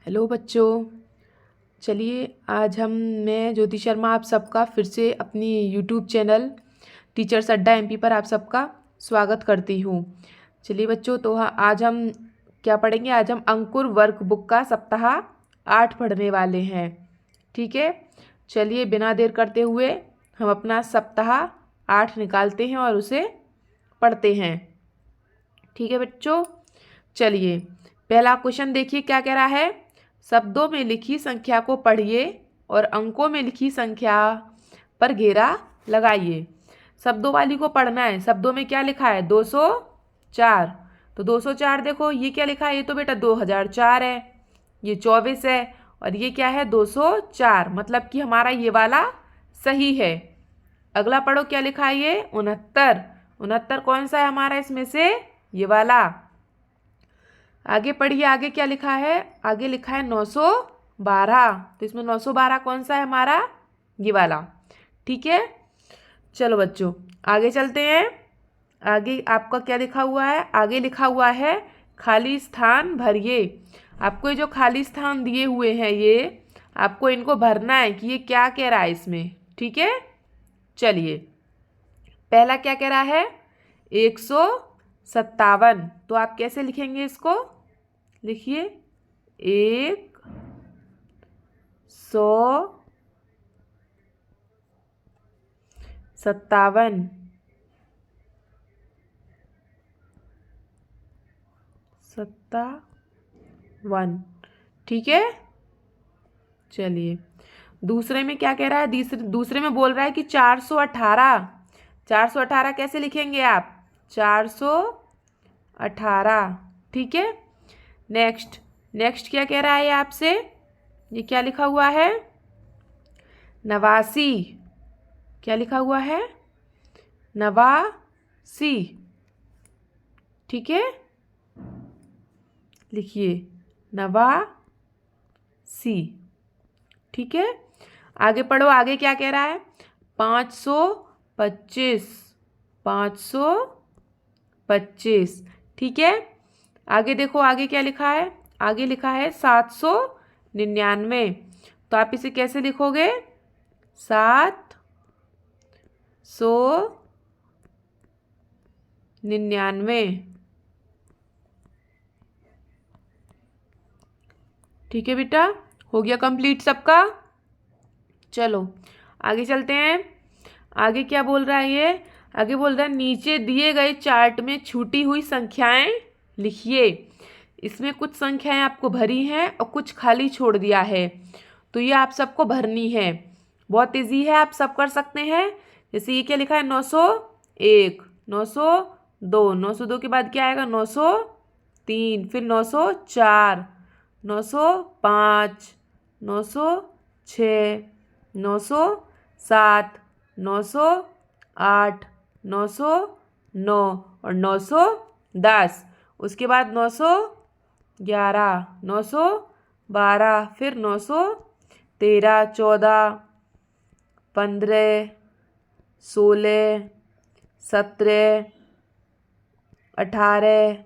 Hello बच्चों। चलिए आज मैं ज्योति शर्मा आप सबका फिर से अपनी यूट्यूब चैनल टीचर्स अड्डा एमपी पर आप सबका स्वागत करती हूँ। चलिए बच्चों, तो आज हम क्या पढ़ेंगे? आज हम अंकुर वर्कबुक का सप्ताह 8 पढ़ने वाले हैं। ठीक है, चलिए बिना देर करते हुए हम अपना सप्ताह 8 निकालते हैं और उसे पढ़ते हैं। ठीक है बच्चों, चलिए पहला क्वेश्चन देखिए क्या कह रहा है। शब्दों में लिखी संख्या को पढ़िए और अंकों में लिखी संख्या पर घेरा लगाइए। शब्दों वाली को पढ़ना है। शब्दों में क्या लिखा है? 204। तो 204 देखो, ये क्या लिखा है? ये तो बेटा 2004 है, ये 24 है और ये क्या है? 204। मतलब कि हमारा ये वाला सही है। अगला पढ़ो क्या लिखा है? ये 69। 69 कौन सा है हमारा इसमें से? ये वाला। आगे पढ़िए, आगे क्या लिखा है? आगे लिखा है 912। तो इसमें 912 कौन सा है हमारा? ये वाला। ठीक है, चलो बच्चों आगे चलते हैं। आगे आपका क्या लिखा हुआ है? आगे लिखा हुआ है खाली स्थान भरिए। आपको ये जो खाली स्थान दिए हुए हैं ये आपको इनको भरना है कि ये क्या कह रहा है इसमें। ठीक है, चलिए पहला क्या कह रहा है? 157। तो आप कैसे लिखेंगे इसको? लिखिए 157। सत्तावन। ठीक है, चलिए दूसरे में क्या कह रहा है? दूसरे में बोल रहा है कि 418। 418 कैसे लिखेंगे आप? 418। ठीक है, नेक्स्ट। नेक्स्ट क्या कह रहा है आपसे? ये क्या लिखा हुआ है? 89। क्या लिखा हुआ है? 89। ठीक है, लिखिए 89। ठीक है, आगे पढ़ो। आगे क्या कह रहा है? 525। 525। ठीक है, आगे देखो आगे क्या लिखा है? आगे लिखा है 799। तो आप इसे कैसे लिखोगे? 799। ठीक है बेटा, हो गया कंप्लीट सबका। चलो आगे चलते हैं। आगे क्या बोल रहा है ये? आगे बोल रहा है नीचे दिए गए चार्ट में छूटी हुई संख्याएं लिखिए। इसमें कुछ संख्याएं आपको भरी हैं और कुछ खाली छोड़ दिया है, तो ये आप सबको भरनी है। बहुत ईजी है, आप सब कर सकते हैं। जैसे ये क्या लिखा है? 901, 902। 902 के बाद क्या आएगा? 903, फिर 904, 905, 906, 907, 908, 909 और 910। उसके बाद 911, 912, फिर 913, 14, 15, 16, 17, 18,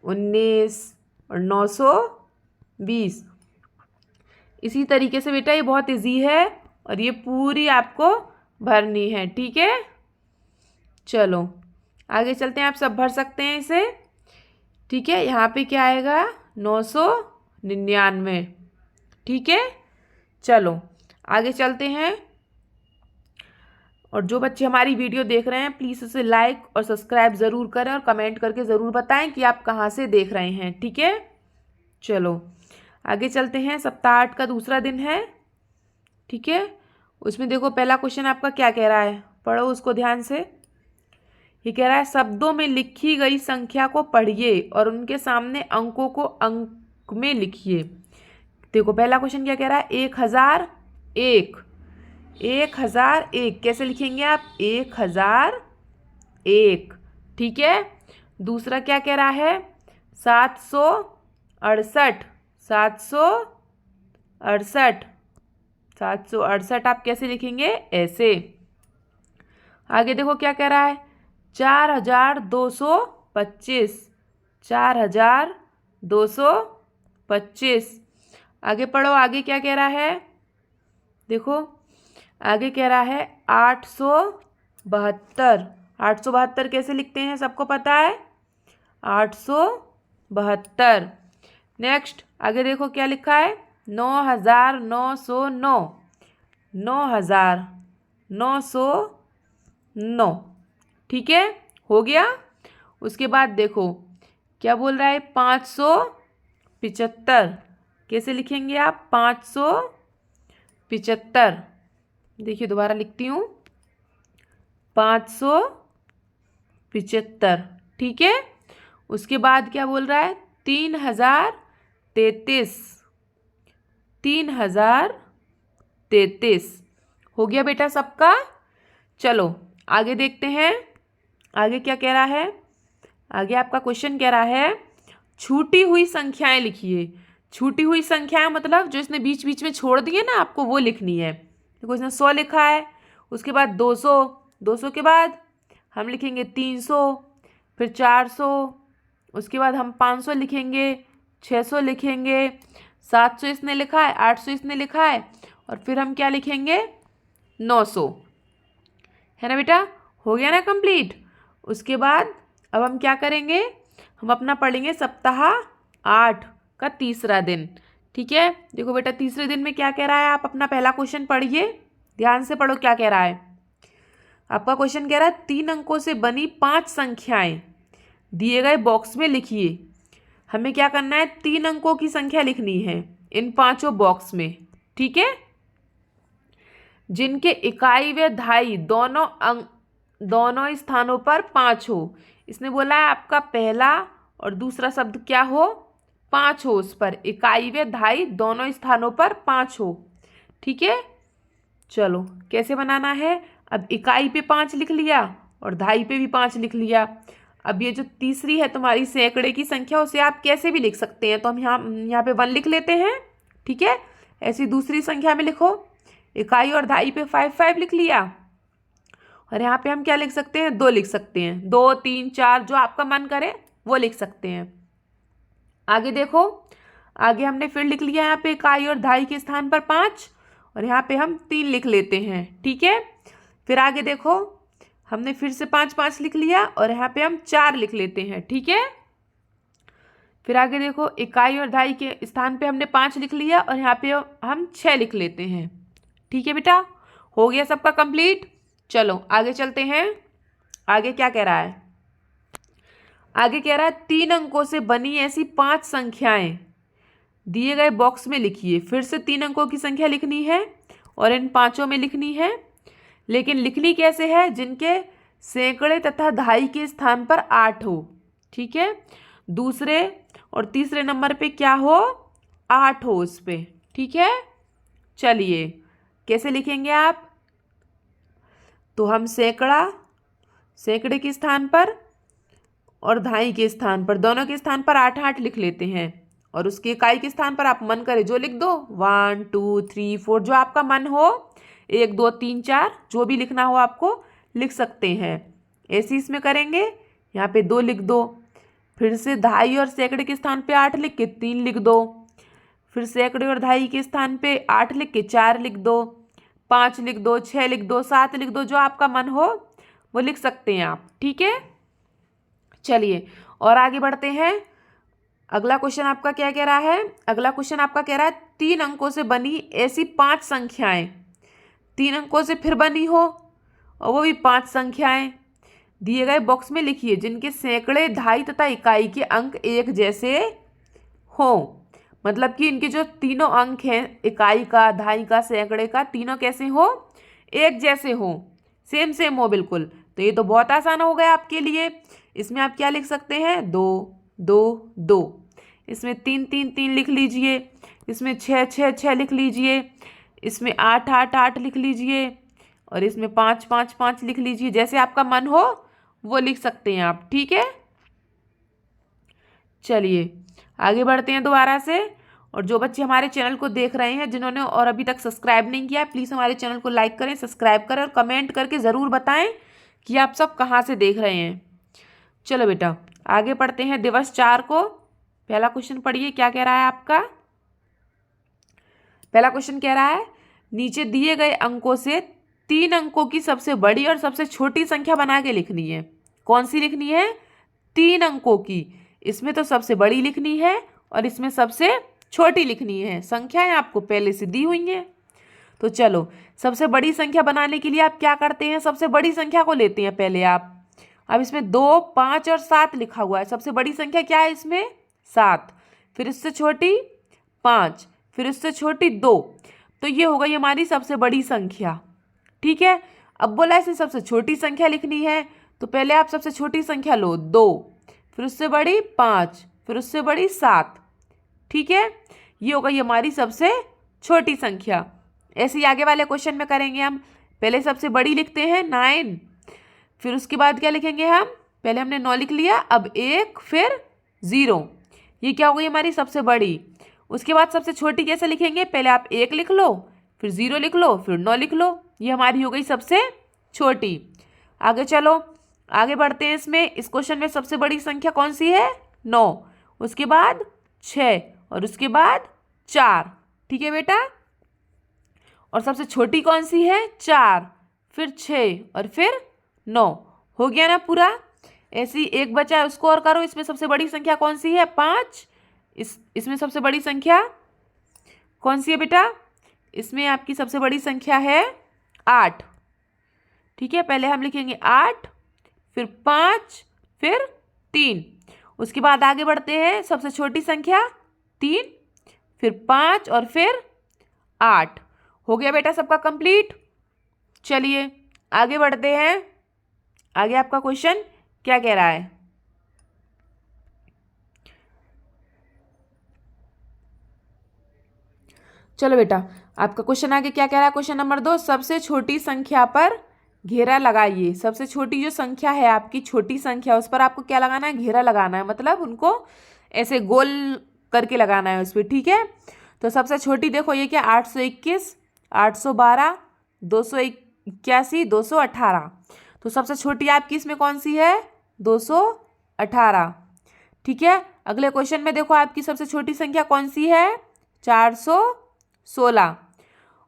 19 और 920। इसी तरीके से बेटा ये बहुत इजी है और ये पूरी आपको भरनी है। ठीक है, चलो आगे चलते हैं। आप सब भर सकते हैं इसे। ठीक है, यहाँ पे क्या आएगा? 999। ठीक है, चलो आगे चलते हैं। और जो बच्चे हमारी वीडियो देख रहे हैं प्लीज़ उसे लाइक और सब्सक्राइब ज़रूर करें और कमेंट करके ज़रूर बताएं कि आप कहाँ से देख रहे हैं। ठीक है, चलो आगे चलते हैं। सप्ताह 8 का दूसरा दिन है। ठीक है, उसमें देखो पहला क्वेश्चन आपका क्या कह रहा है, पढ़ो उसको ध्यान से। ये कह रहा है शब्दों में लिखी गई संख्या को पढ़िए और उनके सामने अंकों को अंक में लिखिए। देखो पहला क्वेश्चन क्या कह रहा है? 1001। 1001 कैसे लिखेंगे आप? 1001। ठीक है, दूसरा क्या कह रहा है? 768। 768। 768 आप कैसे लिखेंगे? ऐसे। आगे देखो क्या कह रहा है? 4225। 4225। 25। आगे पढ़ो, आगे क्या कह रहा है, देखो आगे कह रहा है 872। 872 कैसे लिखते हैं, सबको पता है, 872। नेक्स्ट आगे देखो क्या लिखा है, 9909। 9909, ठीक है, हो गया। उसके बाद देखो क्या बोल रहा है, 575। कैसे लिखेंगे आप, 575। देखिए दोबारा लिखती हूँ, 575, ठीक है। उसके बाद क्या बोल रहा है, 3033। 3033 हो गया बेटा सबका। चलो आगे देखते हैं, आगे क्या कह रहा है। आगे आपका क्वेश्चन कह रहा है छूटी हुई संख्याएं लिखिए। छूटी हुई संख्याएं मतलब जो इसने बीच बीच में छोड़ दी है ना, आपको वो लिखनी है। देखो इसने 100 लिखा है, उसके बाद 200, 200 के बाद हम लिखेंगे 300, फिर 400, उसके बाद हम 500 लिखेंगे, 600 लिखेंगे, 700 इसने लिखा है, 800 इसने लिखा है, और फिर हम क्या लिखेंगे, 900, है ना बेटा। हो गया ना कंप्लीट। उसके बाद अब हम क्या करेंगे, हम अपना पढ़ेंगे सप्ताह 8 का तीसरा दिन, ठीक है। देखो बेटा तीसरे दिन में क्या कह रहा है, आप अपना पहला क्वेश्चन पढ़िए, ध्यान से पढ़ो क्या कह रहा है। आपका क्वेश्चन कह रहा है 3 अंकों से बनी 5 संख्याएं दिए गए बॉक्स में लिखिए। हमें क्या करना है, 3 अंकों की संख्या लिखनी है इन 5 बॉक्स में, ठीक है, जिनके इकाई व दहाई दोनों स्थानों पर 5 हो। इसने बोला है आपका पहला और दूसरा शब्द क्या हो, 5 हो, उस पर इकाई व दहाई दोनों स्थानों पर 5 हो, ठीक है। चलो कैसे बनाना है, अब इकाई पे 5 लिख लिया और दहाई पे भी 5 लिख लिया। अब ये जो तीसरी है तुम्हारी सैकड़े की संख्या, उसे आप कैसे भी लिख सकते हैं, तो हम यहाँ पे 1 लिख लेते हैं, ठीक है। ऐसी दूसरी संख्या में लिखो, इकाई और दहाई पे 5 लिख लिया, और यहाँ पे हम क्या लिख सकते हैं, 2 लिख सकते हैं, 2 3 4 जो आपका मन करे वो लिख सकते हैं। आगे देखो, आगे हमने फिर लिख लिया यहाँ पे इकाई और दहाई के स्थान पर 5, और यहाँ पे हम 3 लिख लेते हैं, ठीक है। फिर आगे देखो हमने फिर से 5 लिख लिया और यहाँ पे हम 4 लिख लेते हैं, ठीक है। फिर आगे देखो इकाई और दहाई के स्थान पे हमने 5 लिख लिया और यहाँ पे हम 6 लिख लेते हैं, ठीक है बेटा। हो गया सबका कंप्लीट। चलो आगे चलते हैं, आगे क्या कह रहा है, आगे कह रहा है 3 अंकों से बनी ऐसी 5 संख्याएं दिए गए बॉक्स में लिखिए। फिर से 3 अंकों की संख्या लिखनी है और इन 5 में लिखनी है, लेकिन लिखनी कैसे है, जिनके सैकड़े तथा दहाई के स्थान पर 8 हो, ठीक है। दूसरे और तीसरे नंबर पे क्या हो, 8 हो उस पे, ठीक है। चलिए कैसे लिखेंगे आप, तो हम सैकड़े के स्थान पर और दहाई के स्थान पर, दोनों के स्थान पर 8 लिख लेते हैं, और उसके इकाई के स्थान पर आप मन करे जो लिख दो, 1 2 3 4 जो आपका मन हो, 1 2 3 4 जो भी लिखना हो आपको लिख सकते हैं। ऐसे इसमें करेंगे, यहाँ पे 2 लिख दो, फिर से दहाई और सैकड़े के स्थान पे 8 लिख के 3 लिख दो, फिर सैकड़े और दहाई के स्थान पे 8 लिख के 4 लिख दो, 5 लिख दो, 6 लिख दो, 7 लिख दो, जो आपका मन हो वो लिख सकते हैं आप, ठीक है। चलिए और आगे बढ़ते हैं। अगला क्वेश्चन आपका क्या कह रहा है, अगला क्वेश्चन आपका कह रहा है 3 अंकों से बनी ऐसी 5 संख्याएं, 3 अंकों से फिर बनी हो और वो भी 5 संख्याएं दिए गए बॉक्स में लिखिए, जिनके सैकड़े दहाई तथा इकाई के अंक एक जैसे हो। मतलब कि इनके जो तीनों अंक हैं, इकाई का, दहाई का, सैकड़े का, तीनों कैसे हो, एक जैसे हो, सेम हो बिल्कुल। तो ये तो बहुत आसान हो गया आपके लिए। इसमें आप क्या लिख सकते हैं, 2 2 2, इसमें 3 3 3 लिख लीजिए, इसमें 6 6 6 लिख लीजिए, इसमें 8 8 8 लिख लीजिए, और इसमें 5 5 5 लिख लीजिए, जैसे आपका मन हो वो लिख सकते हैं आप, ठीक है। चलिए आगे बढ़ते हैं दोबारा से। और जो बच्चे हमारे चैनल को देख रहे हैं, जिन्होंने और अभी तक सब्सक्राइब नहीं किया है, प्लीज़ हमारे चैनल को लाइक करें, सब्सक्राइब करें और कमेंट करके ज़रूर बताएं कि आप सब कहाँ से देख रहे हैं। चलो बेटा आगे पढ़ते हैं दिवस 4 को। पहला क्वेश्चन पढ़िए, क्या कह रहा है आपका। पहला क्वेश्चन कह रहा है नीचे दिए गए अंकों से 3 अंकों की सबसे बड़ी और सबसे छोटी संख्या बना के लिखनी है। कौन सी लिखनी है? 3 अंकों की। इसमें तो सबसे बड़ी लिखनी है और इसमें सबसे छोटी लिखनी है। संख्याएं आपको पहले से दी हुई हैं। तो चलो, सबसे बड़ी संख्या बनाने के लिए आप क्या करते हैं, सबसे बड़ी संख्या को लेते हैं पहले आप। अब इसमें 2, 5 और 7 लिखा हुआ है। सबसे बड़ी संख्या क्या है इसमें? 7। फिर इससे छोटी 5, फिर इससे छोटी 2। तो ये हो गई हमारी सबसे बड़ी संख्या। ठीक है। अब बोला इसमें सबसे छोटी संख्या लिखनी है, तो पहले आप सबसे छोटी संख्या लो 2, फिर उससे बड़ी 5, फिर उससे बड़ी 7। ठीक है, ये हो गई हमारी सबसे छोटी संख्या। ऐसे ही आगे वाले क्वेश्चन में करेंगे हम। पहले सबसे बड़ी लिखते हैं 9, फिर उसके बाद क्या लिखेंगे हम? पहले हमने 9 लिख लिया, अब 1 फिर 0। ये क्या हो गई हमारी सबसे बड़ी। उसके बाद सबसे छोटी कैसे लिखेंगे? पहले आप 1 लिख लो, फिर 0 लिख लो, फिर 9 लिख लो। ये हमारी हो गई सबसे छोटी। आगे चलो, आगे बढ़ते हैं। इसमें इस क्वेश्चन में सबसे बड़ी संख्या कौन सी है? 9, उसके बाद 6 और उसके बाद 4। ठीक है बेटा। और सबसे छोटी कौन सी है? 4, फिर 6 और फिर 9। हो गया ना पूरा। ऐसे ही एक बचा है, उसको और करो। इसमें सबसे बड़ी संख्या कौन सी है? 5। इसमें सबसे बड़ी संख्या कौन सी है बेटा? इसमें आपकी सबसे बड़ी संख्या है 8। ठीक है, पहले हम लिखेंगे 8, फिर 5, फिर 3। उसके बाद आगे बढ़ते हैं। सबसे छोटी संख्या 3, फिर 5 और फिर 8। हो गया बेटा सबका कंप्लीट। चलिए आगे बढ़ते हैं। आगे आपका क्वेश्चन क्या कह रहा है? चलो बेटा, आपका क्वेश्चन आगे क्या कह रहा है? क्वेश्चन नंबर 2, सबसे छोटी संख्या पर घेरा लगाइए। सबसे छोटी जो संख्या है आपकी, छोटी संख्या, उस पर आपको क्या लगाना है? घेरा लगाना है। मतलब उनको ऐसे गोल करके लगाना है उस पर। ठीक है, तो सबसे छोटी देखो ये क्या? 821, 812, 281, 218। तो सबसे छोटी आपकी इसमें कौन सी है? 218। ठीक है, अगले क्वेश्चन में देखो आपकी सबसे छोटी संख्या कौन सी है? 416।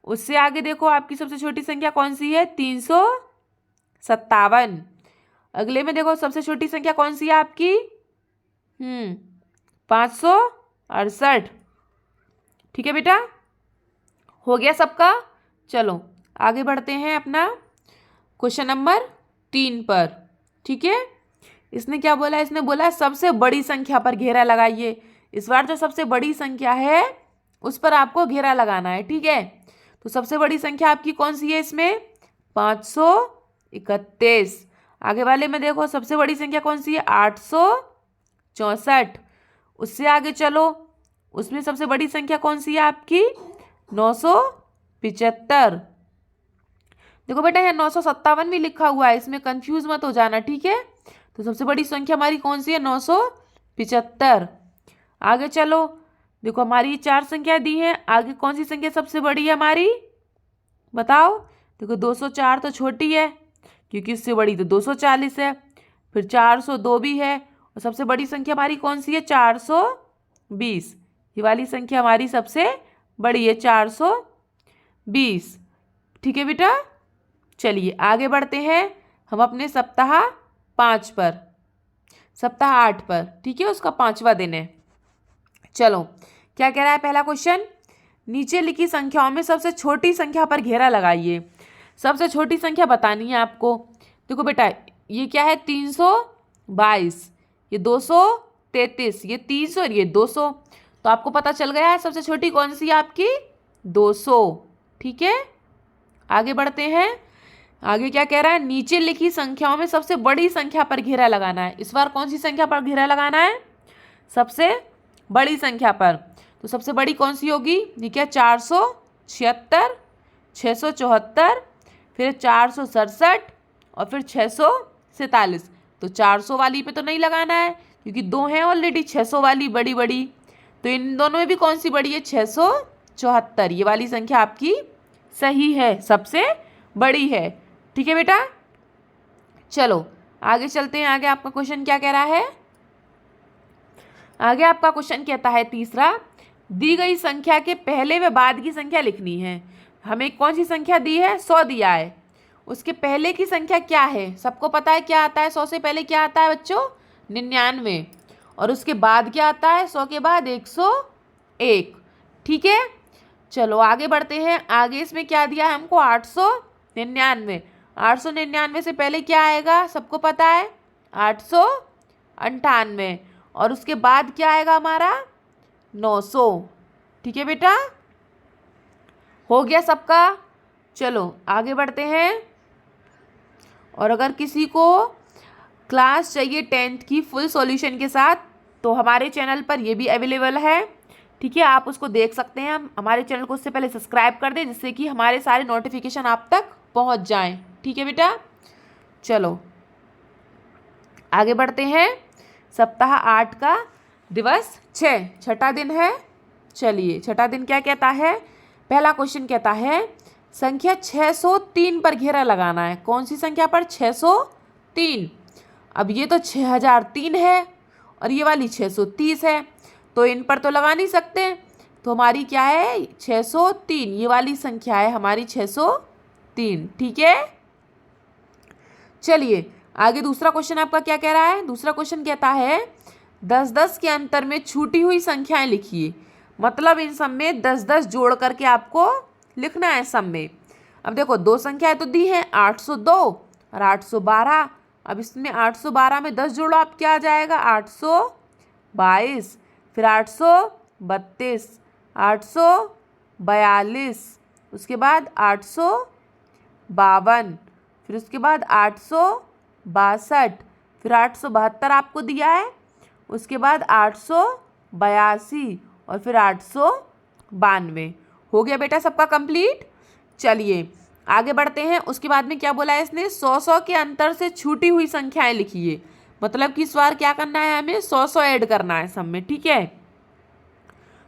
उससे आगे देखो आपकी सबसे छोटी संख्या कौन सी है? 357। अगले में देखो सबसे छोटी संख्या कौन सी है आपकी? 568। ठीक है बेटा, हो गया सबका। चलो आगे बढ़ते हैं अपना क्वेश्चन नंबर 3 पर। ठीक है, इसने क्या बोला? इसने बोला सबसे बड़ी संख्या पर घेरा लगाइए। इस बार जो सबसे बड़ी संख्या है उस पर आपको घेरा लगाना है। ठीक है, तो सबसे बड़ी संख्या आपकी कौन सी है इसमें? 531। आगे वाले में देखो सबसे बड़ी संख्या कौन सी है? 864। उससे आगे चलो, उसमें सबसे बड़ी संख्या कौन सी है आपकी? 975। देखो बेटा यहाँ 957 भी लिखा हुआ है, इसमें कंफ्यूज मत हो जाना। ठीक है, तो सबसे बड़ी संख्या हमारी कौन सी है? 975। आगे चलो, देखो हमारी ये 4 संख्या दी हैं। आगे कौन सी संख्या सबसे बड़ी है हमारी? बताओ। देखो 204 तो छोटी है, क्योंकि उससे बड़ी तो 240 है। फिर 402 भी है, और सबसे बड़ी संख्या हमारी कौन सी है? 420। ये वाली संख्या हमारी सबसे बड़ी है, 420। ठीक है बेटा, चलिए आगे बढ़ते हैं हम अपने सप्ताह 5 पर, सप्ताह 8 पर। ठीक है, उसका 5वां दिन है। चलो क्या कह रहा है पहला क्वेश्चन? नीचे लिखी संख्याओं में सबसे छोटी संख्या पर घेरा लगाइए। सबसे छोटी संख्या बतानी है आपको। देखो बेटा ये क्या है? 322, ये 233, ये 300 और ये 200। तो आपको पता चल गया है सबसे छोटी कौन सी है आपकी? 200। ठीक है, आगे बढ़ते हैं। आगे क्या कह रहा है? नीचे लिखी संख्याओं में सबसे बड़ी संख्या पर घेरा लगाना है। इस बार कौन सी संख्या पर घेरा लगाना है? सबसे बड़ी संख्या पर। तो सबसे बड़ी कौन सी होगी? ये क्या? 476, 674, फिर 467 और फिर 647। तो 400 वाली पे तो नहीं लगाना है, क्योंकि 2 हैं ऑलरेडी 600 वाली बड़ी बड़ी। तो इन दोनों में भी कौन सी बड़ी है? 674। ये वाली संख्या आपकी सही है, सबसे बड़ी है। ठीक है बेटा, चलो आगे चलते हैं। आगे आपका क्वेश्चन क्या कह रहा है? आगे आपका क्वेश्चन कहता है तीसरा, दी गई संख्या के पहले व बाद की संख्या लिखनी है। हमें कौन सी संख्या दी है? 100 दिया है। उसके पहले की संख्या क्या है? सबको पता है क्या आता है? 100 से पहले क्या आता है बच्चों? 99। और उसके बाद क्या आता है? 100 के बाद 101। ठीक है, चलो आगे बढ़ते हैं। आगे इसमें क्या दिया है हमको? 899। 899 से पहले क्या आएगा? सबको पता है 898। और उसके बाद क्या आएगा हमारा? 900। ठीक है बेटा, हो गया सबका। चलो आगे बढ़ते हैं। और अगर किसी को क्लास चाहिए 10th की फुल सॉल्यूशन के साथ, तो हमारे चैनल पर ये भी अवेलेबल है। ठीक है, आप उसको देख सकते हैं। हमारे चैनल को उससे पहले सब्सक्राइब कर दें, जिससे कि हमारे सारे नोटिफिकेशन आप तक पहुंच जाएं। ठीक है बेटा, चलो आगे बढ़ते हैं। सप्ताह 8 का दिवस 6, छठा दिन है। चलिए, छठा दिन क्या कहता है? पहला क्वेश्चन कहता है संख्या 603 पर घेरा लगाना है। कौन सी संख्या पर? 603। अब ये तो 6003 है और ये वाली 630 है, तो इन पर तो लगा नहीं सकते। तो हमारी क्या है? 603। ये वाली संख्या है हमारी 603। ठीक है, चलिए आगे दूसरा क्वेश्चन आपका क्या कह रहा है? दूसरा क्वेश्चन कहता है 10-10 के अंतर में छूटी हुई संख्याएं लिखिए। मतलब इन सब में 10-10 जोड़ करके आपको लिखना है सब में। अब देखो, दो संख्याएं तो दी हैं, 802 और 812। अब इसमें 812 में 10 जोड़ो, आप क्या आ जाएगा? 822। फिर 832, 842, उसके बाद 852, फिर उसके बाद 862, फिर 872 आपको दिया है, उसके बाद 882 और फिर 892। हो गया बेटा सबका कंप्लीट। चलिए आगे बढ़ते हैं। उसके बाद में क्या बोला है इसने? 100-100 के अंतर से छूटी हुई संख्याएं लिखिए। मतलब कि इस बार क्या करना है? हमें 100-100 ऐड करना है सब में। ठीक है,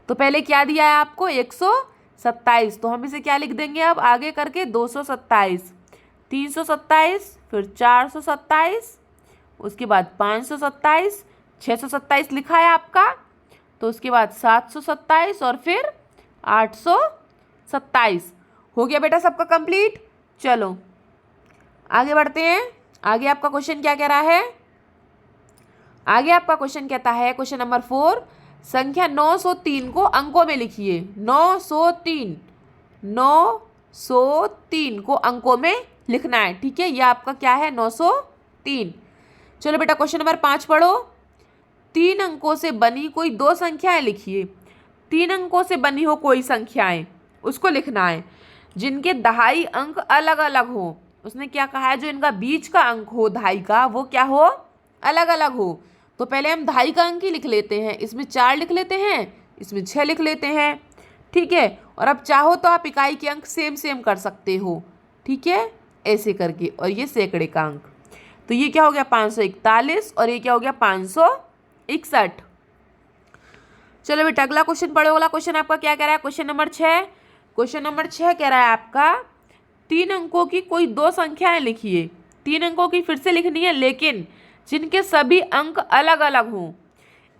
तो पहले क्या दिया है आपको? 127। तो हम इसे क्या लिख देंगे अब आगे करके? 227, 327, फिर 427, उसके बाद 527, 627 लिखा है आपका, तो उसके बाद 727 और फिर 827। हो गया बेटा सबका कंप्लीट। चलो आगे बढ़ते हैं। आगे आपका क्वेश्चन क्या कह रहा है? आगे आपका क्वेश्चन कहता है, क्वेश्चन नंबर 4, संख्या 903 को अंकों में लिखिए। 903, 903 को अंकों में लिखना है। ठीक है, ये आपका क्या है? 903। चलो बेटा क्वेश्चन नंबर 5 पढ़ो। 3 अंकों से बनी कोई दो संख्याएं लिखिए। 3 अंकों से बनी हो कोई संख्याएं, उसको लिखना है, जिनके दहाई अंक अलग अलग हो। उसने क्या कहा है? जो इनका बीच का अंक हो दहाई का, वो क्या हो? अलग अलग हो। तो पहले हम दहाई का अंक ही लिख लेते हैं। इसमें 4 लिख लेते हैं, इसमें 6 लिख लेते हैं। ठीक है, और अब चाहो तो आप इकाई के अंक सेम सेम कर सकते हो। ठीक है, ऐसे करके। और ये सैकड़े का अंक, तो ये क्या हो गया? 541 और ये क्या हो गया? 561। चलो बेटा अगला क्वेश्चन पढ़ो। अगला क्वेश्चन आपका क्या कह रहा है? Question number 6। क्वेश्चन नंबर 6 कह रहा है आपका 3 अंकों की कोई दो संख्याएं लिखिए। 3 अंकों की फिर से लिखनी है, लेकिन जिनके सभी अंक अलग अलग हों।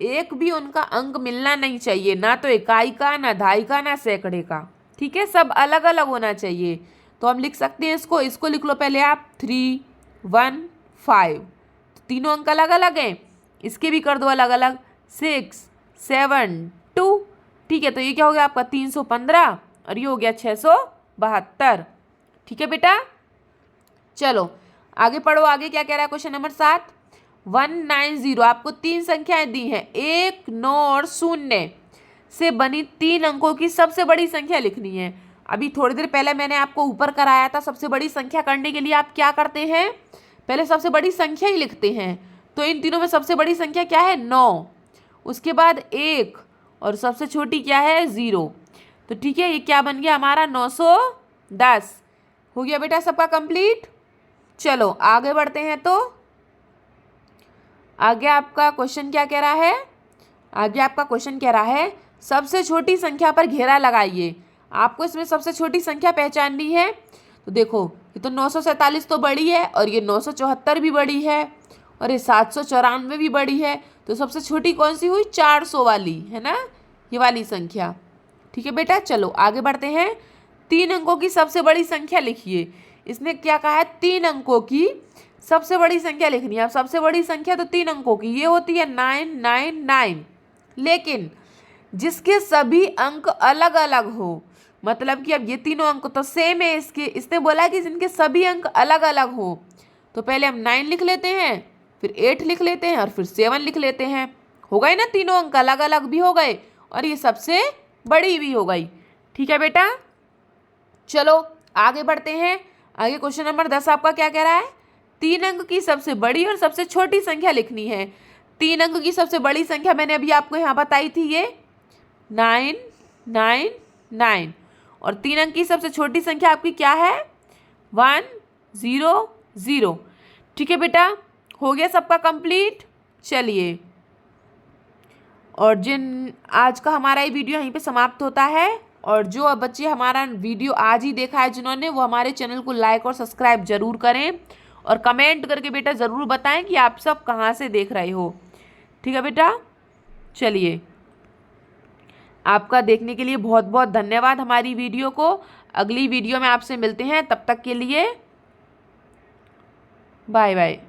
एक भी उनका अंक मिलना नहीं चाहिए, ना तो इकाई का, ना दहाई का, ना सैकड़े का। ठीक है, सब अलग अलग होना चाहिए। तो हम लिख सकते हैं इसको लिख लो पहले आप 3, 1, 5। तीनों अंक अलग अलग हैं, इसके भी कर दो अलग अलग, 6, 7, 2। ठीक है, तो ये क्या हो गया आपका? 315 और ये हो गया 672। ठीक है बेटा, चलो आगे पढ़ो। आगे क्या कह रहा है? क्वेश्चन नंबर 7, 190 आपको 3 संख्याएं दी हैं, 1, 9 और 0 से बनी 3 अंकों की सबसे बड़ी संख्या लिखनी है। अभी थोड़ी देर पहले मैंने आपको ऊपर कराया था, सबसे बड़ी संख्या करने के लिए आप क्या करते हैं? पहले सबसे बड़ी संख्या ही लिखते हैं। तो इन तीनों में सबसे बड़ी संख्या क्या है? 9, उसके बाद 1 और सबसे छोटी क्या है? 0। तो ठीक है, ये क्या बन गया हमारा? 910। हो गया बेटा सबका कंप्लीट। चलो आगे बढ़ते हैं। तो आगे आपका क्वेश्चन क्या कह रहा है? आगे आपका क्वेश्चन कह रहा है सबसे छोटी संख्या पर घेरा लगाइए। आपको इसमें सबसे छोटी संख्या पहचाननी है। तो देखो, ये तो 947 तो बड़ी है, और ये 974 भी बड़ी है, और ये 794 भी बड़ी है। तो सबसे छोटी कौन सी हुई? 400 वाली, है ना, ये वाली संख्या। ठीक है बेटा, चलो आगे बढ़ते हैं। 3 अंकों की सबसे बड़ी संख्या लिखिए। इसने क्या कहा है? 3 अंकों की सबसे बड़ी संख्या लिखनी है। अब सबसे बड़ी संख्या तो 3 अंकों की ये होती है 999, लेकिन जिसके सभी अंक अलग अलग हो, मतलब कि अब ये तीनों अंक तो सेम है इसके, इसने बोला कि जिनके सभी अंक अलग अलग हो। तो पहले हम 9 लिख लेते हैं, फिर 8 लिख लेते हैं और फिर 7 लिख लेते हैं। हो गए ना, तीनों अंक अलग अलग भी हो गए और ये सबसे बड़ी भी हो गई। ठीक है बेटा, चलो आगे बढ़ते हैं। आगे क्वेश्चन नंबर 10 आपका क्या कह रहा है? 3 अंक की सबसे बड़ी और सबसे छोटी संख्या लिखनी है। 3 अंक की सबसे बड़ी संख्या मैंने अभी आपको यहाँ बताई थी, ये 999, और 3 अंक की सबसे छोटी संख्या आपकी क्या है? 100। ठीक है बेटा, हो गया सबका कंप्लीट। चलिए, और जिन आज का हमारा ये वीडियो यहीं पे समाप्त होता है। और जो बच्चे हमारा वीडियो आज ही देखा है जिन्होंने, वो हमारे चैनल को लाइक और सब्सक्राइब जरूर करें और कमेंट करके बेटा ज़रूर बताएं कि आप सब कहाँ से देख रहे हो। ठीक है बेटा, चलिए, आपका देखने के लिए बहुत बहुत धन्यवाद हमारी वीडियो को। अगली वीडियो में आपसे मिलते हैं, तब तक के लिए बाय बाय।